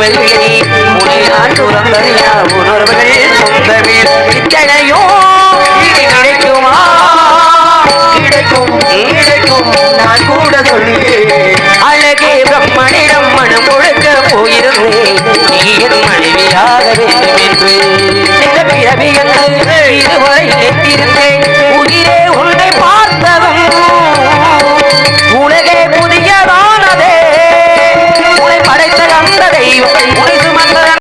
தெய்வங்களை உன்னை நான் துறந்தறியா உணர்வுகள் சொந்தமே இத்தனையோ கிடைக்குமா கிடைக்கும் கிடைக்கும் நான் கூட சொல்லுவேன் அழகே பிரம்மனிடம் மனம் முழுக்க போயிருந்தேன் நீ என் மனைவியாக வேண்டும் என்று சில பிறவியங்கள் இதுவரை நினைத்திருந்தேன் உயிரே உன்னை பார்த்ததும் உலகே புதியதானதே உன்னை படைத்த அந்த தெய்வம்